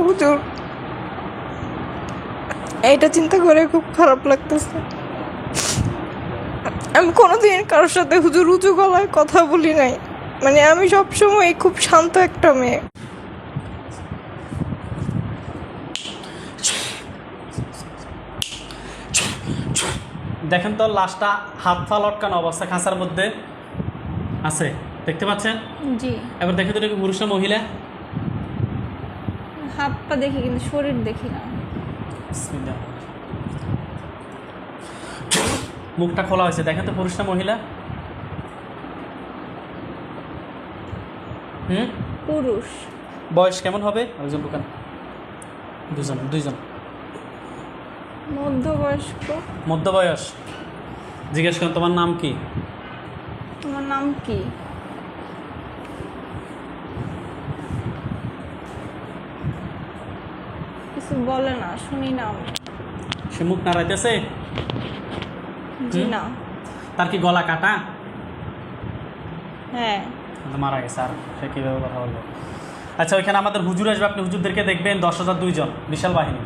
হুজুর, এইটা চিন্তা করে খুব খারাপ লাগতেছে। আমি কোনোদিন কারোর সাথে হুজুর উঁচু গলায় কথা বলি নাই। মানে আমি সবসময় খুব শান্ত একটা মেয়ে। দেখেন তো লাশটা হাত পা লটকানো অবস্থা খাঁচার মধ্যে আছে, দেখতে পাচ্ছেন? জি, এবার দেখে তো এটা কি পুরুষ না মহিলা? হাত পা দেখি কিন্তু শরীর দেখি না। বিসমিল্লাহ। মুখটা খোলা হয়েছে, দেখেন তো পুরুষ না মহিলা? পুরুষ। বয়স কেমন হবে? একজন দোকান, দুইজন মধ্যবয়স্ক। মধ্য বয়স। জিজ্ঞেস করেন তোমার নাম কি? তোমার নাম কি? কিছু বলে না, শুনি না আমি। সে মুখ নাড়াইতেছে? জি না। তার কি গলা কাটা? হ্যাঁ। কিন্তু মারা গেছে, আর সে কীভাবে কথা বলবো? আচ্ছা, ওইখানে আমাদের হুজুর আসবে, আপনি হুজুরদেরকে দেখবেন 10,000 2 জন, বিশাল বাহিনী।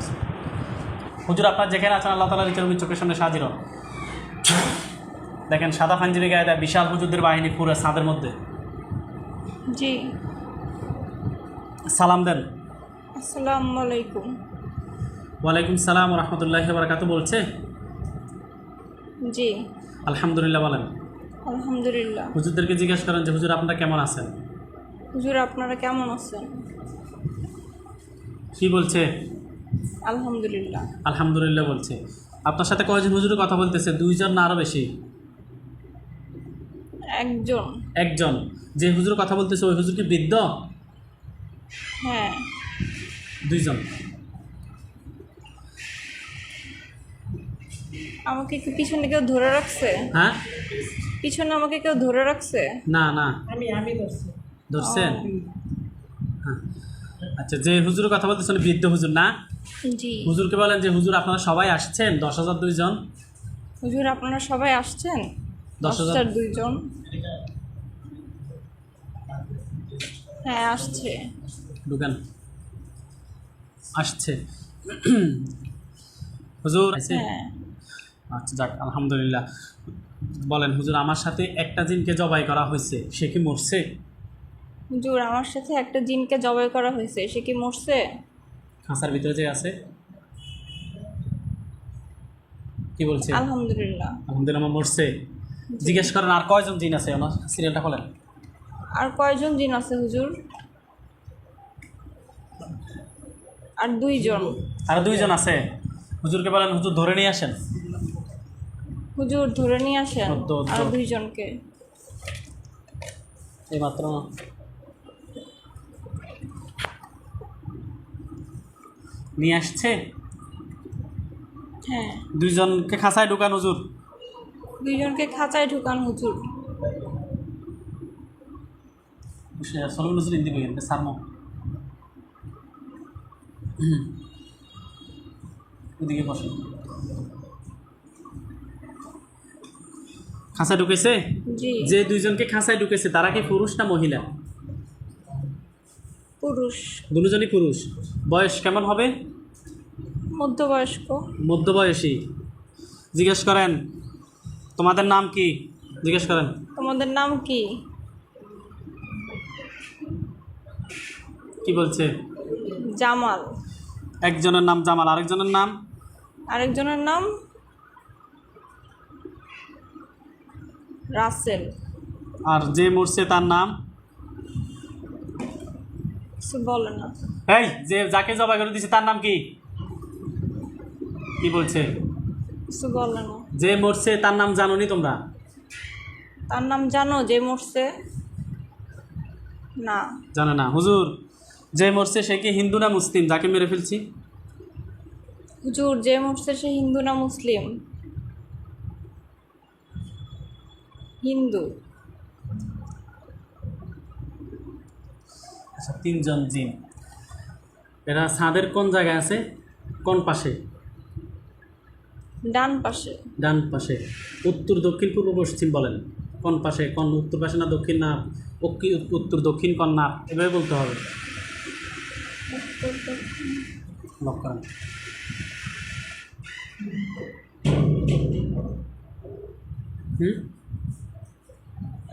হুজুর আপনার যেখানে আছেন আল্লাহ তাআলা নিচের চোখের সামনে হাজির হন। দেখেন সাদা পাঞ্জাবি গায়ে দেয় বিশাল হুজুরদের বাহিনী পুরো ছাদের মধ্যে। জি। সালাম দেন। আসসালামু আলাইকুম। ওয়ালাইকুম সালাম ওয়া রাহমাতুল্লাহি ওয়া বারাকাতুহু বলছে। জি। আলহামদুলিল্লাহ বলেন। আলহামদুলিল্লাহ। হুজুরদেরকে জিজ্ঞেস করেন যে হুজুর আপনারা কেমন আছেন? হুজুর আপনারা কেমন আছেন? কি বলছে? আলহামদুলিল্লাহ। আলহামদুলিল্লাহ বলছে। আপনার সাথে কয়জন হুজুর কথা বলতেছে? 2 জন না আরও বেশি? একজন। একজন। যে হুজুর কথা বলতেছে ওই হুজুর কি বৃদ্ধ? হ্যাঁ। 2 জন। আমাকে কি পিছনে কেউ ধরে রাখছে? হ্যাঁ, পিছনে আমাকে কেউ ধরে রাখছে? না না, আমি ধরছেন? হ্যাঁ। আচ্ছা, যে হুজুর কথা বলতেছেন বৃদ্ধ হুজুর না? জি। হুজুরকে বলেন যে হুজুর আপনারা সবাই আসছেন 10,000 2 জন? হুজুর আপনারা সবাই আসছেন? 10,000 2 জন। হ্যাঁ আসছে। ঢুকেন। আসছে হুজুর আছে? হ্যাঁ। আচ্ছা যাক, আলহামদুলিল্লাহ। বলেন হুজুর, আমার সাথে একটা জিনকে জবাই করা হয়েছে, সে কি মরছে? হুজুর আমার সাথে একটা জিনকে জবাই করা হয়েছে, সে কি মরছে? খাঁচার ভিতরে যে আছে। কি বলছে? আলহামদুলিল্লাহ। আলহামদুলিল্লাহ, আমার মরছে। জিজ্ঞেস করেন আর কয়জন জিন আছে, ওনার সিরিয়ালটা খোলেন। আর কয়জন জিন আছে হুজুর? আর 2 জন। আর 2 জন আছে। হুজুরকে বলেন হুজুর ধরে নিয়ে আসেন। হুজুর ধরে নিয়ে আসেন ধর। আর 2 জনকে। এইমাত্র নিয়ে আসছে। হ্যাঁ। 2 জনকে খাঁচায় ঢুকান হুজুর। 2 জনকে খাঁচায় ঢুকান হুজুর। সলমন হুজুর হিন্দি বইয়েন সারমো। ওদিকে বসেন। খাঁচায় ঢুকেছে? জি। যে 2 জনকে খাঁচায় ঢুকেছে তারা কি পুরুষ না মহিলা? পুরুষ। 2 জনই পুরুষ। বয়স কেমন হবে? মধ্যবয়স্ক। মধ্যবয়সী। জিজ্ঞেস করেন তোমাদের নাম কি? জিজ্ঞেস করেন তোমাদের নাম কি? কি বলছে? জামাল। একজনের নাম জামাল, আরেকজনের নাম? আরেকজনের নাম রাসেল। আর যে মরছে তার নাম? কিছু বলে না। এই যে যাকে জবাই করে দিছে তার নাম কি? কি বলছে? কিছু বলে না। যে মরছে তার নাম জানোনি তোমরা? তার নাম জানো যে মরছে? না। জানে না। হুজুর, যে মরছে সে কি হিন্দু না মুসলিম যাকে মেরে ফেলছি? হুজুর যে মরছে সে হিন্দু না মুসলিম? হিন্দু। আচ্ছা, 3 জন জিন। এরা ছাদের কোন জায়গায় আছে? কোন পাশে? ডান পাশে। ডান পাশে। উত্তর দক্ষিণ পূর্ব পশ্চিম বলেন। কোন পাশে? কোন উত্তর পাশে না দক্ষিণ না উত্তর দক্ষিণ কোন না, এভাবে বলতে হবে। লক করেন।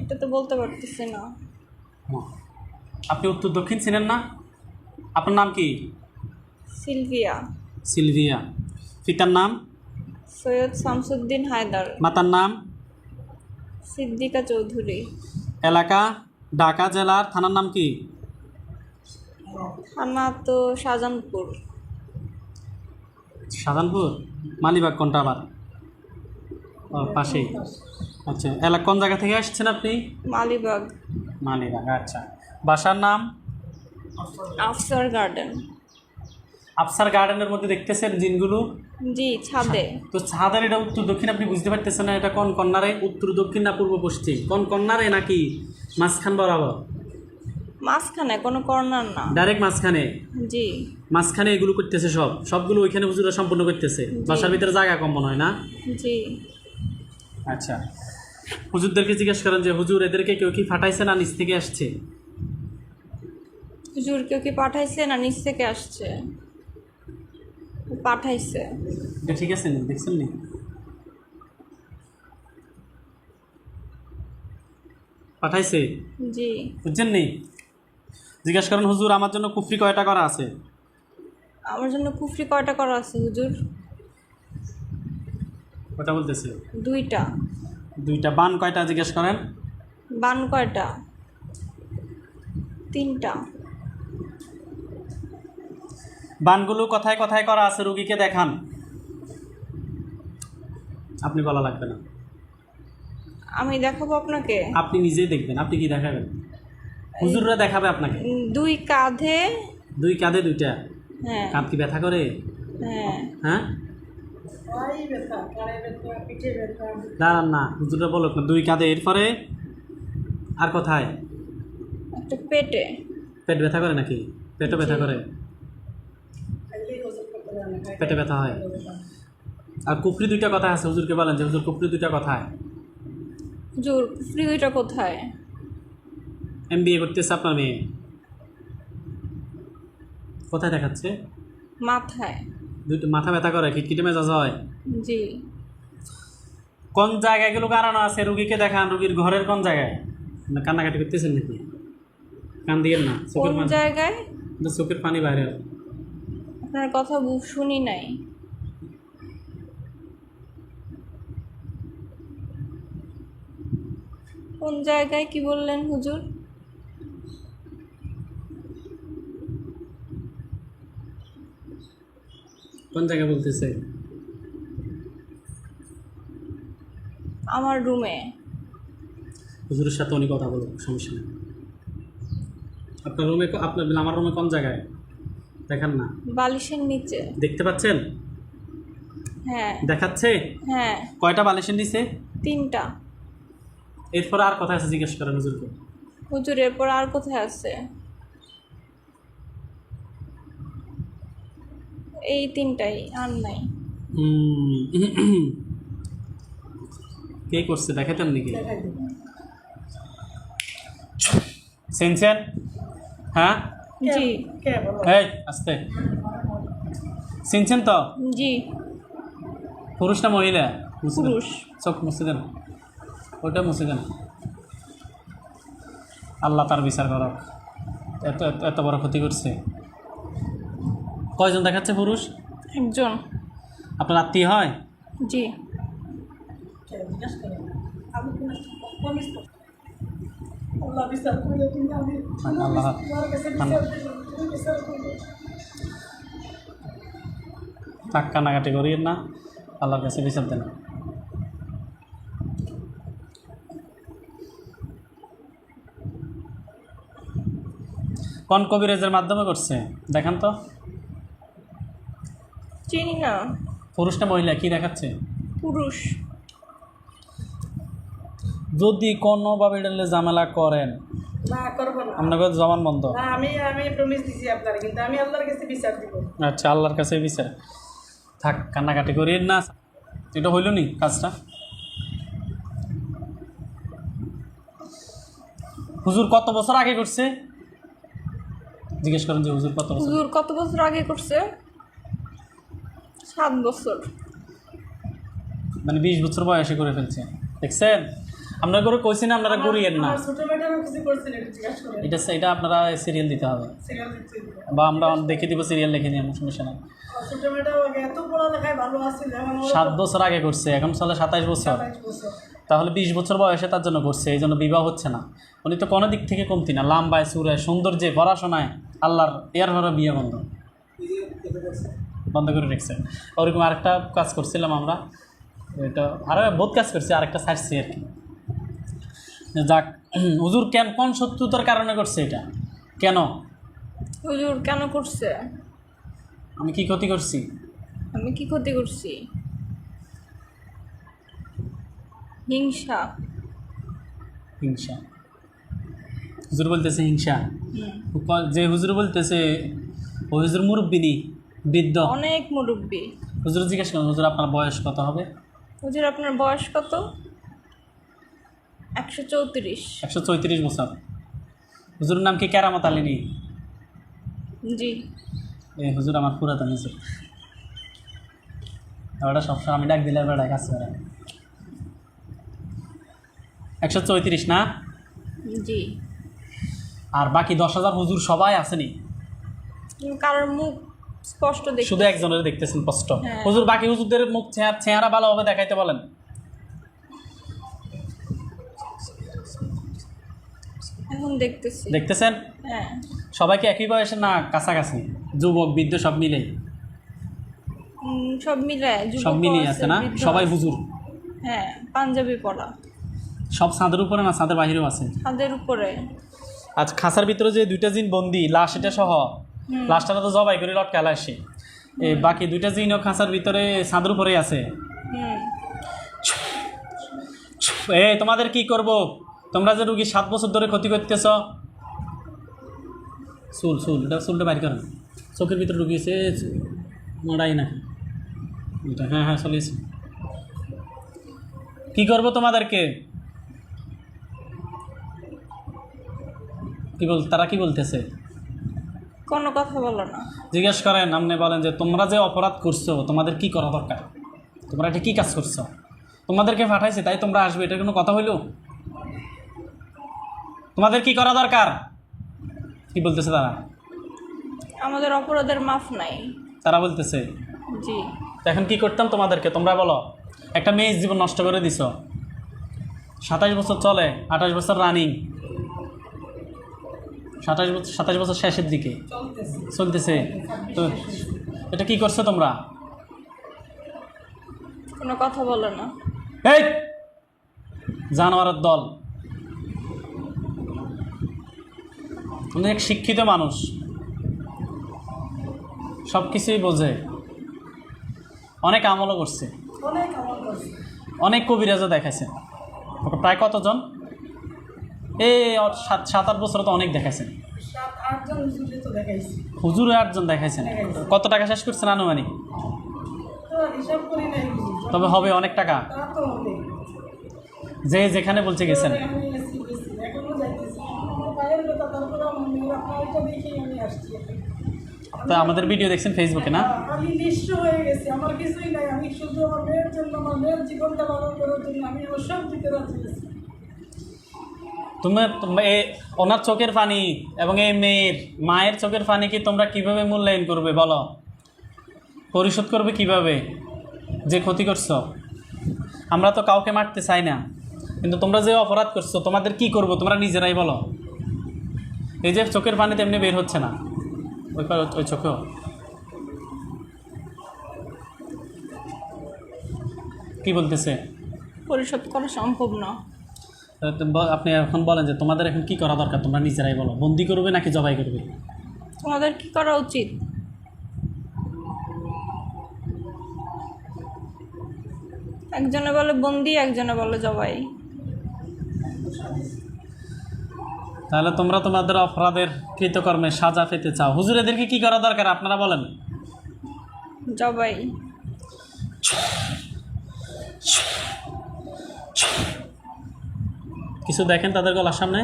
এটা তো বলতে পারতেছি না। আপনি উত্তর দক্ষিণ চিনেন না? আপনার নাম কি? সিলভিয়া। সিলভিয়া। পিতার নাম? সৈয়দ শামসুদ্দিন হায়দার। মাতার নাম? সিদ্দিকা চৌধুরী। এলাকা? ঢাকা জেলার থানার নাম কি? থানা তো শাহজাহানপুর। শাহজাহানপুর? মালিবাগ কোনটা আবার? ও পাশেই। আচ্ছা, এলাকা কোন জায়গা থেকে আসছেন আপনি? মালিবাগ। মালিবাগ, আচ্ছা। বাসার নাম? আফসার গার্ডেন। আফসার গার্ডেনের মধ্যে দেখতেছেন জিনগুলো? জি, ছাদে। তো ছাদের এটা উত্তর দক্ষিণ আপনি বুঝতে পারতেছেন না, এটা কোন কর্নারে? উত্তর দক্ষিণ না পূর্ব পশ্চিম? কোন কর্নারে নাকি মাঝখান বরাবর? মাঝখানে, কোনো কর্নার না। ডাইরেক্ট মাঝখানে? জি। মাঝখানে এগুলো করতেছে সবগুলো ওইখানে হুজুরা সম্পূর্ণ করতেছে। বাসার ভিতরে জায়গা কম মনে হয় না? জি। আচ্ছা, হুজুরদেরকে জিজ্ঞেস করেন যে হুজুর এদেরকে কেউ কি ফাটাইছে না নিচ থেকে আসছে? হুজুর কেউ কি পাঠাইছে না নিচ থেকে আসছে? পাঠাইছে। এটা ঠিক আছে নি? দেখছেন নি? পাঠাইছে? জি। বুঝছেন নি? জিজ্ঞেস করেন হুজুর আমার জন্য কুফরি কয়টা করা আছে? আমার জন্য কুফরি কয়টা করা আছে হুজুর? ওটা বলতেছে দুইটা। দুইটা। বান কয়টা জিজ্ঞেস করেন? বান কয়টা? তিনটা। বানগুলো কথায় কথায় করা আছে, রুগীকে দেখান। আপনি বলা লাগবে না, আমি দেখাবো আপনাকে? আপনি নিজেই দেখবেন। আপনি কি দেখাবেন? হুজুররা দেখাবে আপনাকে। দুই কাঁধে। দুই কাঁধে দুইটা? হ্যাঁ। কাঁধ কি ব্যথা করে? হ্যাঁ। হ্যাঁ, দাঁড়ান না, হুজুররা বলো না। দুই কাঁধে, এরপরে আর কোথায়? একটা পেটে। পেট ব্যথা করে নাকি? পেটও ব্যথা করে? পেটে ব্যথা হয়। আর কুফরি দুইটা কথা আছে, হুজুরকে বলেন যে হুজুর কুফরি দুইটা কথায়। হুজুর কুফরি দুইটা কোথায়? MBA করতেছে আপনার মেয়ে, কোথায় দেখাচ্ছে? মাথায়। দুইটা মাথা ব্যথা করে, খিটখিটে মেজাজ হয়? জি। কোন জায়গায় এগুলো কারণে আছে? রুগীকে দেখান। রুগীর ঘরের কোন জায়গায়? না কান্নাকাটি করতেছেন নাকি? কান দিয়েন না, চোখের কোন পানি, জায়গায়? চোখের পানি বাইরে। আপনার কথা শুনি নাই। কোন জায়গায় কি বললেন হুজুর? কোন জায়গায় বলতেছে? আমার রুমে। হুজুরের সাথে উনি কথা বলুন, সমস্যা নেই। আপনার রুমে, আপনার আমার রুমে কোন জায়গায় দেখান না? বালিশের নিচে। দেখতে পাচ্ছেন? হ্যাঁ। দেখাচ্ছে? হ্যাঁ। কয়টা বালিশের নিচে? তিনটা। এরপর আর কথা আছে জিজ্ঞেস করেন হুজুরকে। হুজুর এরপর আর কোথায় আছে? এই তিনটাই, আর নাই। কে করছে দেখাতেন নাকি? সেনসেন? হ্যাঁ, জি। এই আস্তে। চিনছেন তো? জি। পুরুষ না মহিলা? পুরুষ। চোখ মুছে দেন, ওইটা মুছে দেন। আল্লাহ তার বিচার করক, এত এত বড় ক্ষতি করছে। কয়জন দেখাচ্ছে পুরুষ? একজন। আপনার আত্মীয় হয়? জি। আল্লাহ থাক, কান্নাকাটি করিয়েন না, আল্লাহর কাছে বিচার দেন। কোন কবিরাজের মাধ্যমে করছে দেখান তো? চিনি না। পুরুষ না মহিলা কি দেখাচ্ছে? পুরুষ। যদি কোনোভাবে এটালে ঝামেলা করেন, না করব না, আপনাকে জবান বন্ধ। না আমি প্রমিস দিছি আপনার, কিন্তু আমি আল্লাহর কাছে বিচার দিব। আচ্ছা, আল্লাহর কাছে বিচার। থাক, কান্নাকাটি করিয়েন না। এটা হইল নি কাজটা? হুজুর কত বছর আগে করছে? জিজ্ঞেস করেন যে হুজুর কত বছর? হুজুর কত বছর আগে করছে? 7 বছর। মানে 20 বছর বয়সে করে ফেলছে। দেখছেন, আমরা করে কইছি না আপনারা করিয়েন না। আমার ছোট মেয়েটারও কিছু করছেন, এটা জিজ্ঞাসা করেন। এটা আপনারা সিরিয়াল দিতে হবে, সিরিয়াল দিচ্ছি। বা আমরা দেখে দিব, সিরিয়াল লিখে দিই, সমস্যা নেই। আমার ছোট মেয়েটাও আগে এত পড়ালেখায় ভালো আছিল, এখন 7 বছর আগে করছে, এখন চলে 27 বছর। 27 বছর। তাহলে 20 বছর বয়সে তার জন্য করছে, এই জন্য বিবাহ হচ্ছে না। উনি তো কোনো দিক থেকে কমতি না, লাম্বায় সুরায় সৌন্দর্যে পড়াশোনায় আল্লাহর এর ঘরে বিয়ে বন্ধ করে রেখেছে। ওরকম আরেকটা কাজ করছিলাম আমরা, এটা আরও বহুত কাজ করছি, আরেকটা ছাড়ছি আর কি। যাক, হুজুর কোন শত্রুতার কারণে করছে এটা? কেন? হুজুর কেন করছে? আমি কি ক্ষতি করছি? আমি কি ক্ষতি করছি? হিংসা। হিংসা। হুজুর বলতেছে হিংসা। হুম। যে হুজুর বলতেছে ও হুজুর মুরব্বিনী, বৃদ্ধ। অনেক মুরব্বী। হুজুর জিজ্ঞেস করেন, হুজুর আপনার বয়স কত হবে? হুজুর আপনার বয়স কত? 134। 134 বছর। হুজুরের নাম কি কেরামত আলী? জি। এই হুজুর আমার পুরাতন হুজুর। ওটা সবসময় আমি ডাক দিলে বেড়ায় কাজ করে। 134 না? জি। আর বাকি 10,000 হুজুর সবাই আসেনি? কারোর মুখ স্পষ্ট দেখি। শুধু একজনের দেখতেছেন স্পষ্ট। হ্যাঁ। হুজুর বাকি হুজুরদের মুখ চেহারা ভালোভাবে দেখাইতে বলেন। এখন দেখতেছি। দেখতেছেন? হ্যাঁ। সবাইকে একই বয়সে না কাছাকাছি? যুবক বৃদ্ধ সব মিলে? সব মিলে সব মিলিয়ে আছে না? সবাই হুজুর? হ্যাঁ, পাঞ্জাবি পরা। সব ছাদের উপরে না ছাদের বাহিরেও আছে? ছাদের উপরে। আজ খাঁচার ভিতরে যে 2টা জিন বন্দি, লাশ এটা সহ, লাশটা তো জবাই করে লটকালা আসে। এই বাকি 2টা জিনও খাঁচার ভিতরে ছাদের উপরেই আছে। হুম। এই তোমাদের কি করব? তোমরা যে রুগী 7 বছর ধরে ক্ষতি করতেছ। চুলটা বাইর করেন। চোখের ভিতরে ঢুকিয়েছে, মোড়াই না এটা। হ্যাঁ চলিয়েছে। কি করব তোমাদেরকে? তারা কি বলতেছে? কোনো কথা বলো না। জিজ্ঞেস করেন, আপনি বলেন যে তোমরা যে অপরাধ করছো তোমাদের কি করা দরকার? তোমরা এটা কী কাজ করছো? তোমাদেরকে পাঠাইছে তাই তোমরা আসবে, এটা কোনো কথা হইল? তোমাদের কি করা দরকার? কি বলতেছে তারা? আমাদের অপরাধের মাফ নাই। তারা বলতেছে। জি। এখন কি করতাম তোমাদেরকে? তোমরা বলো। একটা মেয়ের জীবন নষ্ট করে দিছ। 27 বছর চলে, 28 বছর রানিং, 27 বছর শেষের দিকে চলতেছে। তো এটা কি করছো তোমরা? কোনো কথা বলো না। এই জানোয়ারের দল। অনেক শিক্ষিত মানুষ, সব কিছুই বোঝে, অনেক আমলও করছে, অনেক আমল করছে। অনেক কবিরাজও দেখাইছে। প্রায় কতজন? এই 7-8 বছর তো অনেক দেখাইছেন। 7-8 জন হুজুরে তো দেখাইছি। হুজুরে 8 জন দেখাইছেন। কত টাকা শেষ করছেন আনুমানিক? তো হিসাব করি নাই হুজুর। তবে হবে অনেক টাকা। তা তো হবে। যে যেখানে বলছে গেছেন। আমি গেছি, এখনো যাইতেছি। আমার পায়ের ব্যথা, তারপরে আপনার এটা দেখেই আমি আসছি। তো আমাদের ভিডিও দেখছেন ফেসবুকে না? আমি নিঃস্ব হয়ে গেছি, আমার কিছুই নাই। আমি শুধু আমার মেয়ের জন্য, আমার মেয়ের জীবনটা ভালো করার জন্য আমি আমার সব দিতে রাজি আছি। তুমি ওনার চোখের পানি এবং এই মেয়ের মায়ের চোখের পানি কি তোমরা কিভাবে মূল্যায়ন করবে বলো? পরিশোধ করবে কিভাবে যে ক্ষতি করছো? আমরা তো কাউকে মারতে চাই না, কিন্তু তোমরা যে অপরাধ করছো তোমাদের কি করব তোমরা নিজেরাই বলো। এই যে চোখের পানি তেমনি বের হচ্ছে না, ওই চোখেও কি বলতেছে? পরিশোধ করা সম্ভব না। আপনি এখন বলেন যে তোমাদের এখন কি করা দরকার, তোমরা নিজেরাই বলো। বন্দি করবে নাকি জবাই করবে? তোমাদের কি করা উচিত? একজনে বলে বন্দি, একজনে বলে জবাই। তাহলে তোমরা তোমাদের অপরাধের কৃতকর্মে সাজা পেতে চাও। হুজুর এদেরকে কি করা দরকার আপনারা বলেন? জবাই। কিছু দেখেন তাদের গলার সামনে?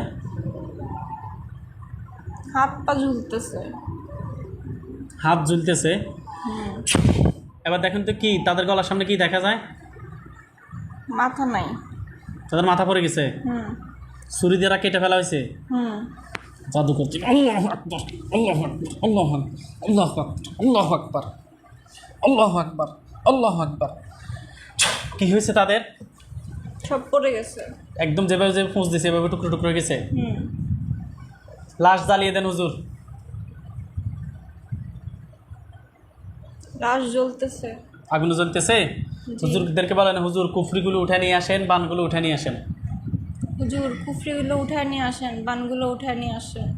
হাত পা ঝুলতেছে। হাত ঝুলতেছে। হুম। এবার দেখেন তো কি তাদের গলার সামনে কি দেখা যায়? মাথা নাই। তাদের মাথা পড়ে গেছে, হুম ছুরি দিয়ে কেটে ফেলা হয়েছে। হুম। জাদু করছে। আল্লাহু আকবার, আল্লাহু আকবার, আল্লাহু আকবার, আল্লাহু আকবার, আল্লাহু আকবার, আল্লাহু আকবার। কি হয়েছে তাদের? সব পড়ে গেছে। একদম যেভাবে যে পুঁজ দিছে এভাবে টুকরো টুকরো হয়ে গেছে। হুম। লাশ জ্বালিয়ে দেন হুজুর। লাশ জ্বলতেছে। আগুন জ্বলতেছে। হুজুরদেরকে বলেন হুজুর কুফরিগুলো উঠে নিয়ে আসেন, বানগুলো উঠে নিয়ে আসেন। হুজুর কুফরিগুলো উঠায় নিয়ে আসেন, বানগুলো উঠায় নিয়ে আসেন।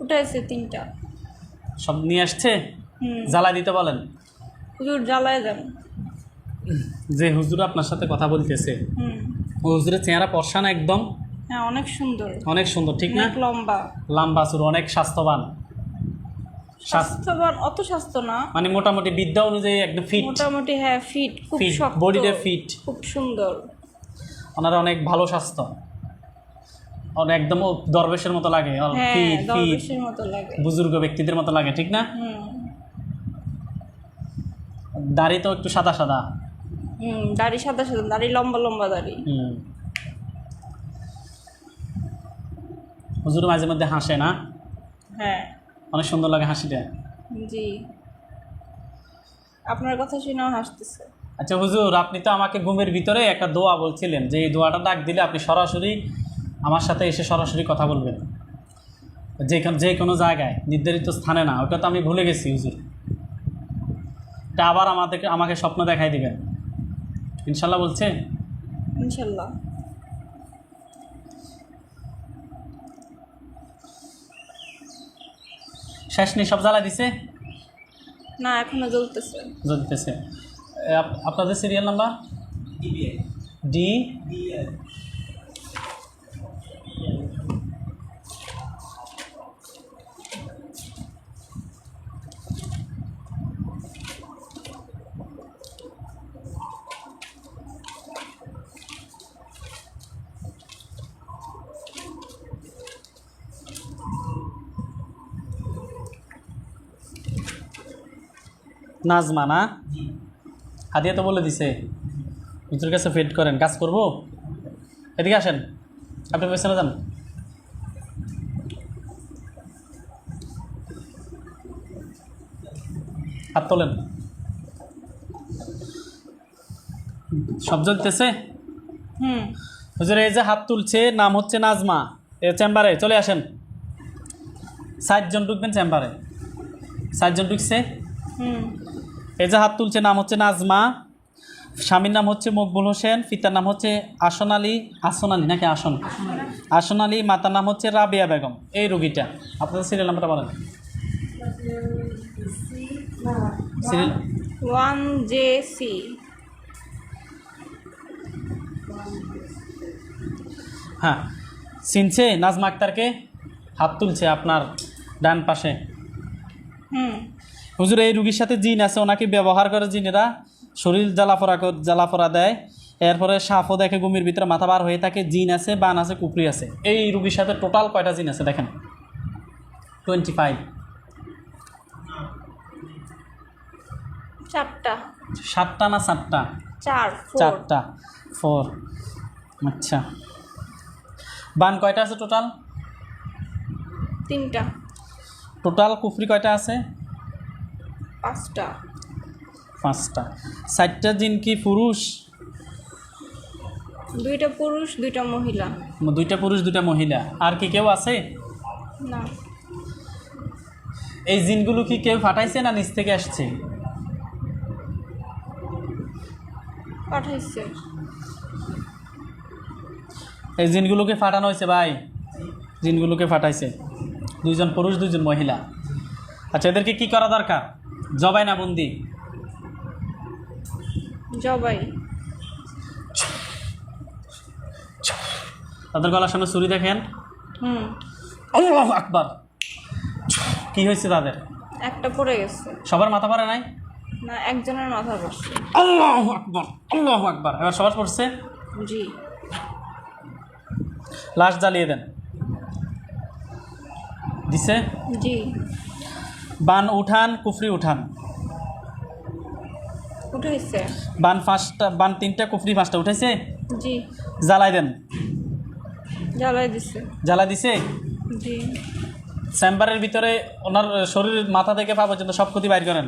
উঠাইছে 3টা। সব নিয়ে আসছে। হুম। জ্বালাই দিতে বলেন। হুজুর জ্বালায় দেন। যে হুজুর আপনার সাথে কথা বলতেছে হুম। ও হুজুরের চেহারা পর্ষা না একদম? হ্যাঁ অনেক সুন্দর, অনেক সুন্দর, ঠিক না? অনেক লম্বা, লম্বা চুল, অনেক স্বাস্থ্যবান। স্বাস্থ্যবান, অত স্বাস্থ্য না, মানে মোটামুটি বিদ্যা অনুযায়ী একদম ফিট। মোটামুটি হ্যাঁ ফিট, খুব ফিট, শক্ত, বডিটা ফিট, খুব সুন্দর। ওনার অনেক ভালো স্বাস্থ্য, অনেক একদম দরবেশের মতো লাগে। হ্যাঁ ফিট ফিট, দরবেশের মতো লাগে। বুজুর্গ ব্যক্তিদের মতো লাগে, ঠিক না? হুম দাড়ি তো একটু সাদা সাদা। হুম। দাড়ি সাদা সাদা, দাড়ি লম্বা লম্বা দাড়ি। হুজুর মাঝে মধ্যে হাসে না? হ্যাঁ অনেক সুন্দর লাগে হাসিটা। জি, আপনার কথা শুনেও হাসতেছে। আচ্ছা হুজুর, আপনি তো আমাকে ঘুমের ভিতরে একটা দোয়া বলছিলেন, যে এই দোয়াটা ডাক দিলে আপনি সরাসরি আমার সাথে এসে সরাসরি কথা বলবেন, যে কোনো জায়গায়, নির্ধারিত স্থানে না। ওটা তো আমি ভুলে গেছি হুজুর। এটা আবার আমাকে স্বপ্ন দেখাই দিবেন ইনশাল্লাহ বলছে। ইনশাল্লাহ। শেষ নেই, সব জ্বালা দিছে? না এখনো জ্বলতেছে। জ্বলতেছে। আপনাদের সিরিয়াল নাম্বার? ডি। নাজমা না? হাদিয়া তো বলে দিছে হুজুর কাছে ফিট করেন, কাজ করব। এদিকে আসেন, আপনি পেছনে যান। হাত তোলেন। সব জ্বলতেছে। হুম। হুজুর এই যে হাত তুলছে, নাম হচ্ছে নাজমা। এ চেম্বারে চলে আসেন। 60 জন ঢুকবেন চেম্বারে। 60 জন ঢুকছে। হুম। এই যে হাত তুলছে নাম হচ্ছে নাজমা, স্বামীর নাম হচ্ছে মকবুল হোসেন, পিতার নাম হচ্ছে আসন আলী নাকি আসন আলী, মাতার নাম হচ্ছে রাবিয়া বেগম। এই রোগীটা, আপনাদের সিরিয়াল নাম্বারটা বলেন। Serial 1JC। হ্যাঁ, চিনছে নাজমা আক্তারকে? হাত তুলছে আপনার ডান পাশে। হুম। হুজুর এই রুগীর সাথে জিন আছে, ওনাকে ব্যবহার করে জিনেরা, শরীর জ্বালাফোড়া দেয়, এরপরে সাপও দেখে ঘুমের ভিতরে, মাথা বার হয়ে থাকে। জিন আছে, বান আছে, কুপরি আছে। এই রুগীর সাথে টোটাল কয়টা জিন আছে দেখেন? 25। 4টা। 7টা না 4টা? 4টা। 4। আচ্ছা, বান কয়টা আছে টোটাল? 3টা। টোটাল কুফরি কয়টা আছে? 5টা। 5টা। 4টা জিন কি পুরুষ? 2টা পুরুষ 2টা মহিলা। 2টা পুরুষ 2টা মহিলা। আর কি কেউ আছে? না। এই জিনগুলো কি কেউ ফাটাইছে না নিচ থেকে আসছে? পাঠাইছে। এই জিনগুলোকে ফাটানো হয়েছে ভাই, জিনগুলোকে ফাটাইছে। 2 জন পুরুষ 2 জন মহিলা। আচ্ছা, এদেরকে কি করা দরকার? জবাই না বন্দি? জবাই। তাদের গলার সামনে ছুরি দেখেন। হুম। আল্লাহু আকবার। কি হয়েছে তাদের? একটা পড়ে গেছে। সবার মাথা পড়ে নাই? না, একজনের মাথা পড়ছে। আল্লাহু আকবার, আল্লাহু আকবার। এবার সবার পড়ছে। জি। লাশ জ্বালিয়ে দেন। দিছে? জি। বান উঠান, কুফরি উঠান। উঠেছে। বান 5টা, বান 3টা, কুফরি 5টা উঠেছে? জি। জ্বালাই দেন। জ্বালাই দিছে। জ্বালা দিছে? জি। চেম্বারের ভিতরে ওনার শরীর মাথা থেকে পা পর্যন্ত সব ক্ষতি বাইর করেন।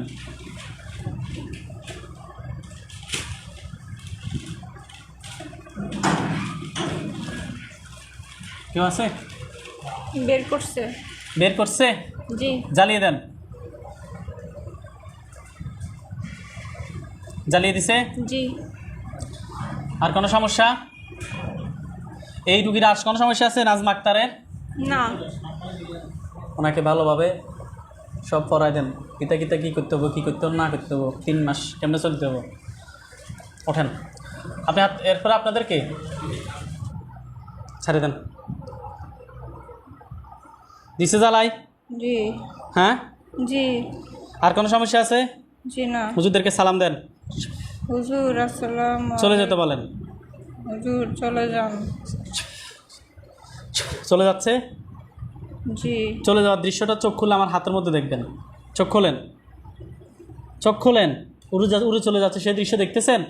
কেউ আছে? বের করছে। বের করছে? জি। জ্বালিয়ে দেন। জ্বালিয়ে দিছে? জি। আর কোনো সমস্যা? এই রুগীর আর কোনো সমস্যা আছে নাজমা আক্তারের? না। ওনাকে ভালোভাবে সব পড়াই দেন, কিতা কিতা কী করতে হবো, কী করতে হবে না করতে হবো, 3 মাস কেমনে চলতে হবো। ওঠেন আপনি। এরপরে আপনাদেরকে ছেড়ে দেন। দিছে জ্বালাই? জি। হ্যাঁ? জি। আর কোনো সমস্যা আছে? জি না। হুজুরদেরকে সালাম দেন, হুজুর আসসালামু চলে যেতে বলেন। হুজুর চলে যান। চলে যাচ্ছে? জি। চলে যাওয়ার দৃশ্যটা চোখ খুলে আমার হাতের মধ্যে দেখবেন। চোখ খোলেন, চোখ খোলেন। উড়ে চলে যাচ্ছে সেই দৃশ্য দেখতেছেন?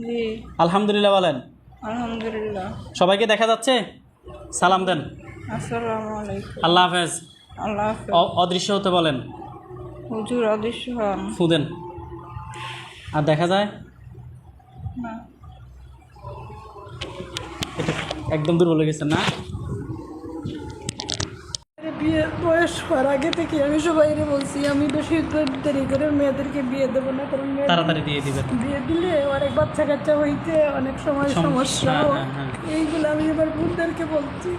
জি। আলহামদুলিল্লাহ বলেন। আলহামদুলিল্লাহ। সবাইকে দেখা যাচ্ছে? সালাম দেন। আসসালামু আলাইকুম। আল্লাহ হাফেজ। আল্লাহ হাফেজ। অদৃশ্য হতে বলেন। হুজুর অদৃশ্য হন। ফু দেন। আর দেখা যায়? না। এটা একদম দূর বলে গেছেন না? বিয়ে বয়স হওয়ার আগে থেকে আমি সবাইকে বলছি আমি বেশি দেরি করে মেয়েদেরকে বিয়ে দেবো না, কারণ তাড়াতাড়ি দিয়ে দিবেন। বিয়ে দিলে অনেক বাচ্চা কাচ্চা হইতে অনেক সময় সমস্যা। হ্যাঁ। এইগুলো আমি এবার বোনদেরকে বলছি।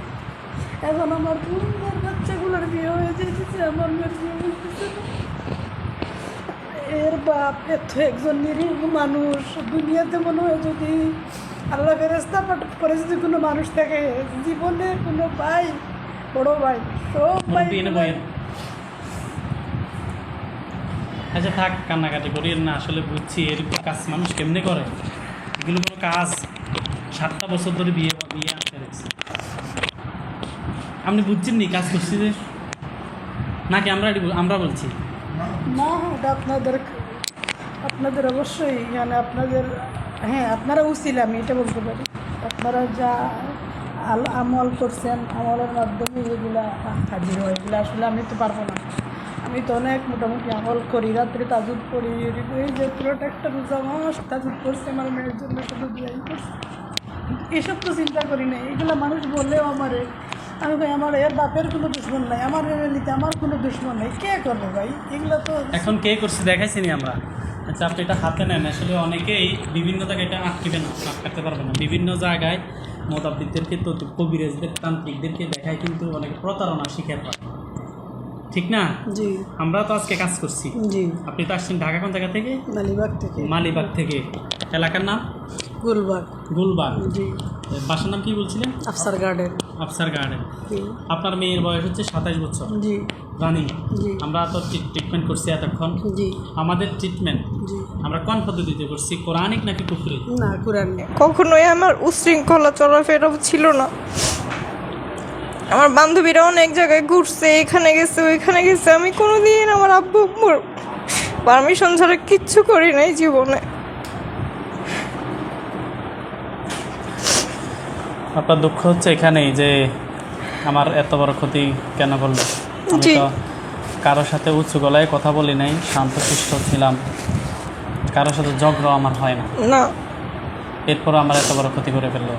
এখন আমার বোনদের বাচ্চাগুলোর বিয়ে হয়ে যেতেছে, আমার মেয়ের বিয়ে হইতেছে না। এর বাপ এত একজন নিরীহ মানুষ দুনিয়াতে মনে হয় যদি আল্লাহ ফেরেস্তা করে যদি কোনো মানুষ থাকে জীবনে কোনো ভাই বড় ভাই সব ভাই আচ্ছা থাক, কান্নাকাটি করিয়েন না। আসলে বুঝছি এরকম কাজ মানুষ কেমনে করে। এগুলো কোনো কাজ? 7টা বছর ধরে বিয়ে আটকে রেখেছে। আপনি বুঝছেন নি কাজ করছি যে নাকি আমরা বলছি? না, এটা আপনাদের অবশ্যই মানে আপনাদের, হ্যাঁ আপনারা উচিত, আমি এটা বলতে পারি। আপনারা যা আমল করছেন, আমলের মাধ্যমে যেগুলো হাজির হয়, এগুলো আসলে আমি তো পারবো না। আমি তো অনেক মোটামুটি আমল করি, রাত্রে তাজুদ করি। এই যে পুরোটা একটা রোজা মাস তাজুদ করছে আমার মেয়ের জন্য, শুধু দোয়াই করছে। এসব তো চিন্তা করি না। এগুলো মানুষ বললেও আমারে, আমি ভাই আমার এর বাপের কোনো দুশ্মন নাই, আমার ফ্যামিলিতে আমার কোনো দুশ্মন নেই, কে করবে ভাই এগুলো? তো এখন কে করছে দেখাইছি নি আমরা। আচ্ছা আপনি এটা হাতে নেন। আসলে অনেকেই বিভিন্ন জায়গায় এটা আটকিবে না, আটকাতে পারবে না। বিভিন্ন জায়গায় মোতাব্বিদদেরকে, তো কবিরাজদের, তান্ত্রিকদেরকে দেখায় কিন্তু অনেকে প্রতারণা শিকার হয়, ঠিক না? জি। আমরা তো আজকে কাজ করছি। জি। আপনি তো আসছেন ঢাকা কোন জায়গা থেকে? মালিবাগ থেকে। মালিবাগ থেকে। এলাকার নাম? গুলবাগ। গুলবাগ। জি। বাসার নাম কি বলছিলেন? আফসার গার্ডেন। আফসার গার্ডেন। জি। আপনার মেয়ের বয়স হচ্ছে 27 বছর। জি। রানি। জি। আমরা তো ট্রিটমেন্ট করছি এতক্ষণ। জি। আমাদের ট্রিটমেন্ট জি। আমরা কোন পদ্ধতিতে করছি, কোরআনিক নাকি কুফরি? না, কোরআন। কখনোই আমার উশৃঙ্খলা চলাফেরা ছিল না। আমার বান্ধবীরা অনেক জায়গায় ঘুরছে, এখানে গেছে ওইখানে গেছে, আমি কোনোদিন আমার আব্বু আম্মুর পারমিশন ছাড়া কিচ্ছু করি নাই জীবনে। আপনার দুঃখ হচ্ছে এখানেই যে আমার এত বড় ক্ষতি কেন করলো। আমি জি। তো কারোর সাথে উঁচু গলায় কথা বলি নাই, শান্তশিষ্ট ছিলাম, কারোর সাথে ঝগড়া আমার হয় না, না। এরপরও আমার এত বড় ক্ষতি করে ফেললো।